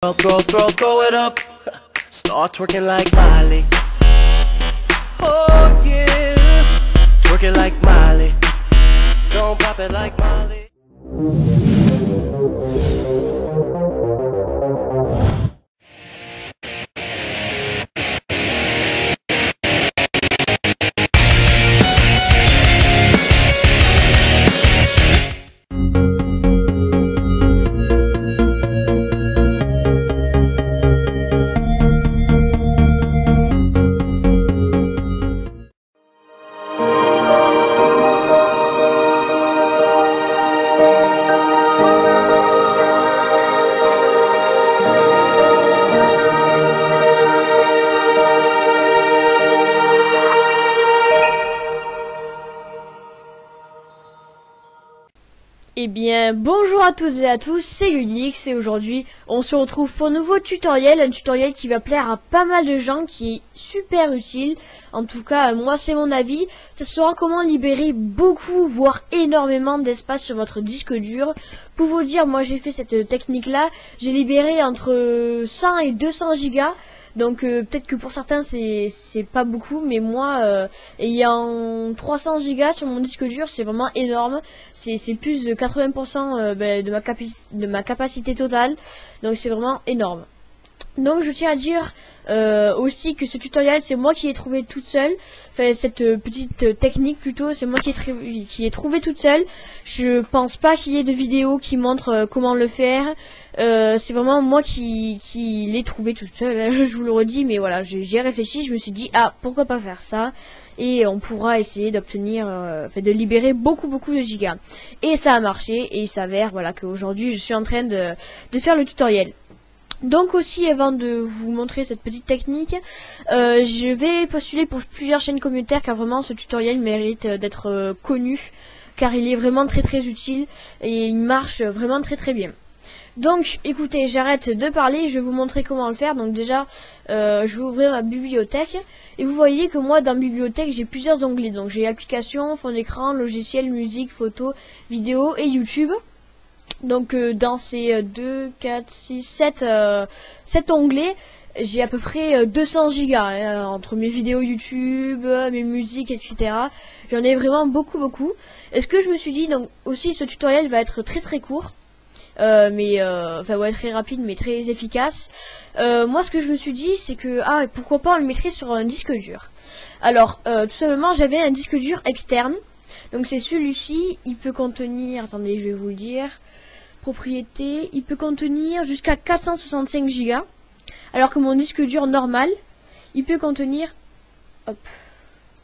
Throw it up. Start twerking like Miley. Oh yeah. Twerking like Miley. Don't pop it like Miley. Eh bien, bonjour à toutes et à tous, c'est Ludix et aujourd'hui on se retrouve pour un nouveau tutoriel, un tutoriel qui va plaire à pas mal de gens, qui est super utile. En tout cas, moi c'est mon avis, ça sera comment libérer beaucoup, voire énormément d'espace sur votre disque dur. Pour vous dire, moi j'ai fait cette technique là, j'ai libéré entre 100 et 200 gigas. Donc peut-être que pour certains c'est pas beaucoup, mais moi ayant 300 gigas sur mon disque dur, c'est vraiment énorme. C'est plus de 80% de ma capacité totale, donc c'est vraiment énorme. Donc je tiens à dire aussi que ce tutoriel c'est moi qui ai trouvé toute seule, enfin cette petite technique plutôt, c'est moi qui ai trouvé toute seule. Je pense pas qu'il y ait de vidéos qui montrent comment le faire. C'est vraiment moi qui l'ai trouvé toute seule, je vous le redis, mais voilà, j'ai réfléchi, je me suis dit ah pourquoi pas faire ça, et on pourra essayer d'obtenir, de libérer beaucoup de gigas. Et ça a marché, et il s'avère voilà qu'aujourd'hui je suis en train de faire le tutoriel. Donc aussi, avant de vous montrer cette petite technique, je vais postuler pour plusieurs chaînes communautaires car vraiment ce tutoriel mérite d'être connu, car il est vraiment très utile et il marche vraiment très bien. Donc écoutez, j'arrête de parler, je vais vous montrer comment le faire. Donc déjà, je vais ouvrir ma bibliothèque et vous voyez que moi dans bibliothèque j'ai plusieurs onglets. Donc j'ai applications, fond d'écran, logiciel, musique, photos, vidéos et YouTube. Donc dans ces 2, 4, 6, 7 onglets, j'ai à peu près 200 gigas entre mes vidéos YouTube, mes musiques, etc. J'en ai vraiment beaucoup. Et ce que je me suis dit, donc aussi ce tutoriel va être très court, va être très rapide mais très efficace. Moi ce que je me suis dit c'est que pourquoi pas on le mettrait sur un disque dur. Alors tout simplement j'avais un disque dur externe. Donc c'est celui-ci, il peut contenir, attendez je vais vous le dire, propriété, il peut contenir jusqu'à 465 gigas, alors que mon disque dur normal, il peut contenir,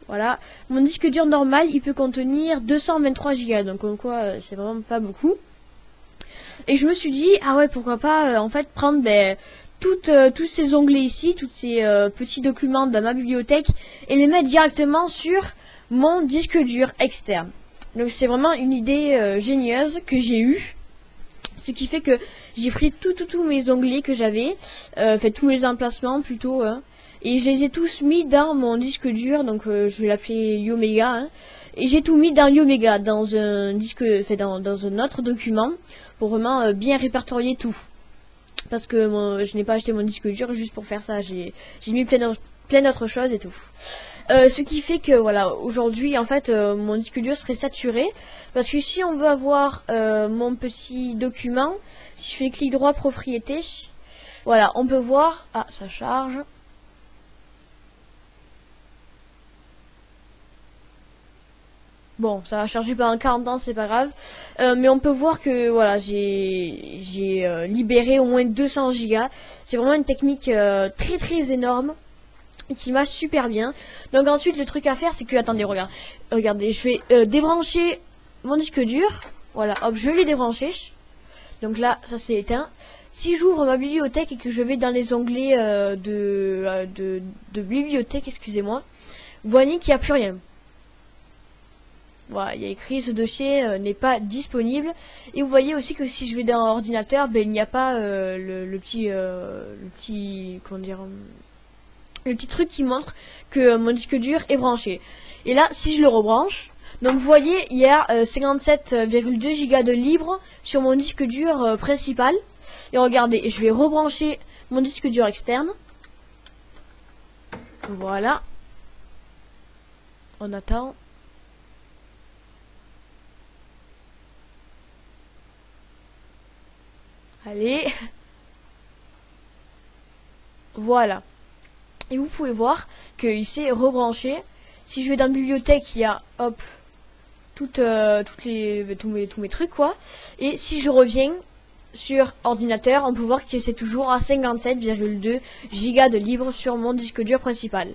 voilà, mon disque dur normal, il peut contenir 223 gigas, donc comme quoi c'est vraiment pas beaucoup. Et je me suis dit, ah ouais, pourquoi pas en fait prendre tous ces onglets ici, tous ces petits documents dans ma bibliothèque et les mettre directement sur mon disque dur externe. Donc c'est vraiment une idée génieuse que j'ai eue. Ce qui fait que j'ai pris tous mes onglets que j'avais, tous mes emplacements plutôt, et je les ai tous mis dans mon disque dur, donc je vais l'appeler Yomega, et j'ai tout mis dans Yomega, dans un disque, dans un autre document, pour vraiment bien répertorier tout. Parce que je n'ai pas acheté mon disque dur juste pour faire ça, j'ai mis plein d'autres choses et tout. Ce qui fait que voilà, aujourd'hui en fait mon disque dur serait saturé, parce que si on veut avoir mon petit document, si je fais clic droit propriété, voilà, on peut voir, ça charge. Bon, ça va charger pendant 40 ans, c'est pas grave. Mais on peut voir que voilà, j'ai libéré au moins 200 gigas. C'est vraiment une technique très énorme et qui marche super bien. Donc ensuite le truc à faire c'est que, attendez, regardez, je vais débrancher mon disque dur. Voilà, hop, je l'ai débranché. Donc là, ça c'est éteint. Si j'ouvre ma bibliothèque et que je vais dans les onglets de bibliothèque, excusez-moi, vous voyez qu'il n'y a plus rien. Voilà, il y a écrit ce dossier n'est pas disponible. Et vous voyez aussi que si je vais dans ordinateur, il n'y a pas le petit comment dire, le petit truc qui montre que mon disque dur est branché. Et là, si je le rebranche, donc vous voyez, il y a 57,2 Go de libre sur mon disque dur principal. Et regardez, je vais rebrancher mon disque dur externe. Voilà. On attend. Allez. Voilà. Et vous pouvez voir qu'il s'est rebranché. Si je vais dans la bibliothèque, il y a, hop, tous mes trucs, quoi. Et si je reviens sur ordinateur, on peut voir que c'est toujours à 57,2 Go de libre sur mon disque dur principal.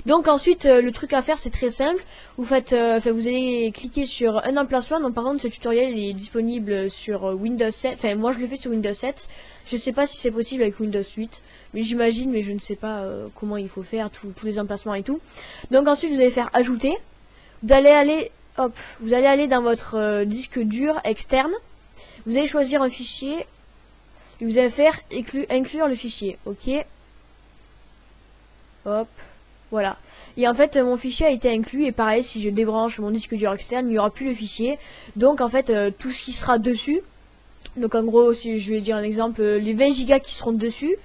Donc ensuite, le truc à faire, c'est très simple. Vous faites, vous allez cliquer sur un emplacement. Donc par contre, ce tutoriel est disponible sur Windows 7. Enfin, moi je le fais sur Windows 7. Je sais pas si c'est possible avec Windows 8, mais j'imagine, mais je ne sais pas comment il faut faire tous les emplacements et tout. Donc ensuite, vous allez faire ajouter. Vous allez aller dans votre disque dur externe. Vous allez choisir un fichier et vous allez faire inclure le fichier. Ok. Hop. Voilà. Et en fait, mon fichier a été inclus. Et pareil, si je débranche mon disque dur externe, il n'y aura plus le fichier. Donc en fait, tout ce qui sera dessus. Donc en gros, si je vais dire un exemple, les 20 Go qui seront dessus,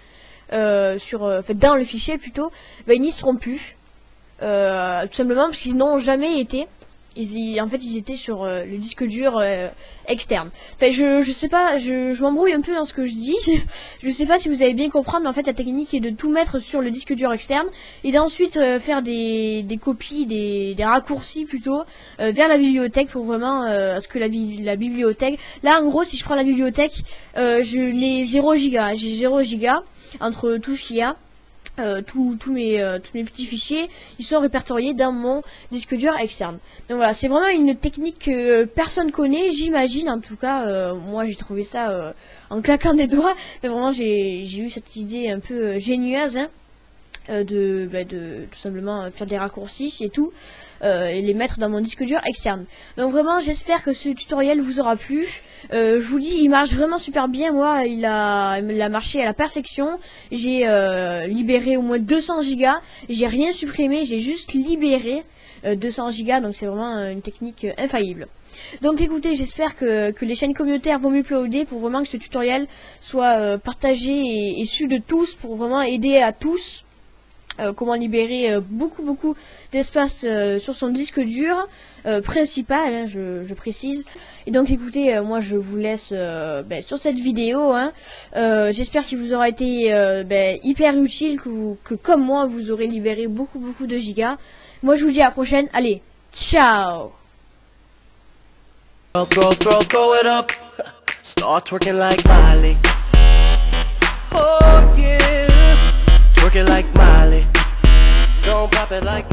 dans le fichier plutôt, ben, ils n'y seront plus. Tout simplement parce qu'ils n'ont jamais été. En fait, ils étaient sur le disque dur externe. Enfin, je sais pas, je m'embrouille un peu dans ce que je dis. Je sais pas si vous allez bien comprendre, mais en fait, la technique est de tout mettre sur le disque dur externe et d'ensuite faire des copies, des raccourcis plutôt vers la bibliothèque pour vraiment ce que la bibliothèque. Là, en gros, si je prends la bibliothèque, je l'ai 0 Go. J'ai 0 Go entre tout ce qu'il y a. Tous mes petits fichiers, ils sont répertoriés dans mon disque dur externe. Donc voilà, c'est vraiment une technique que personne connaît, j'imagine. En tout cas, moi j'ai trouvé ça en claquant des doigts. Mais vraiment, j'ai eu cette idée un peu génieuse, hein, de tout simplement faire des raccourcis et tout, et les mettre dans mon disque dur externe. Donc vraiment, j'espère que ce tutoriel vous aura plu. Je vous dis, il marche vraiment super bien. Moi, il a marché à la perfection. J'ai libéré au moins 200 Go. J'ai rien supprimé, j'ai juste libéré 200 Go. Donc c'est vraiment une technique infaillible. Donc écoutez, j'espère que les chaînes communautaires vont m'uploader pour vraiment que ce tutoriel soit partagé et su de tous, pour vraiment aider à tous. Comment libérer beaucoup d'espace sur son disque dur principal, hein, je précise. Et donc écoutez, moi je vous laisse sur cette vidéo, hein. J'espère qu'il vous aura été hyper utile, que comme moi vous aurez libéré beaucoup de gigas. Moi je vous dis à la prochaine, allez, ciao. Throw it up. Start twerking like Miley. Oh yeah. Twerking like Miley. Don't pop it like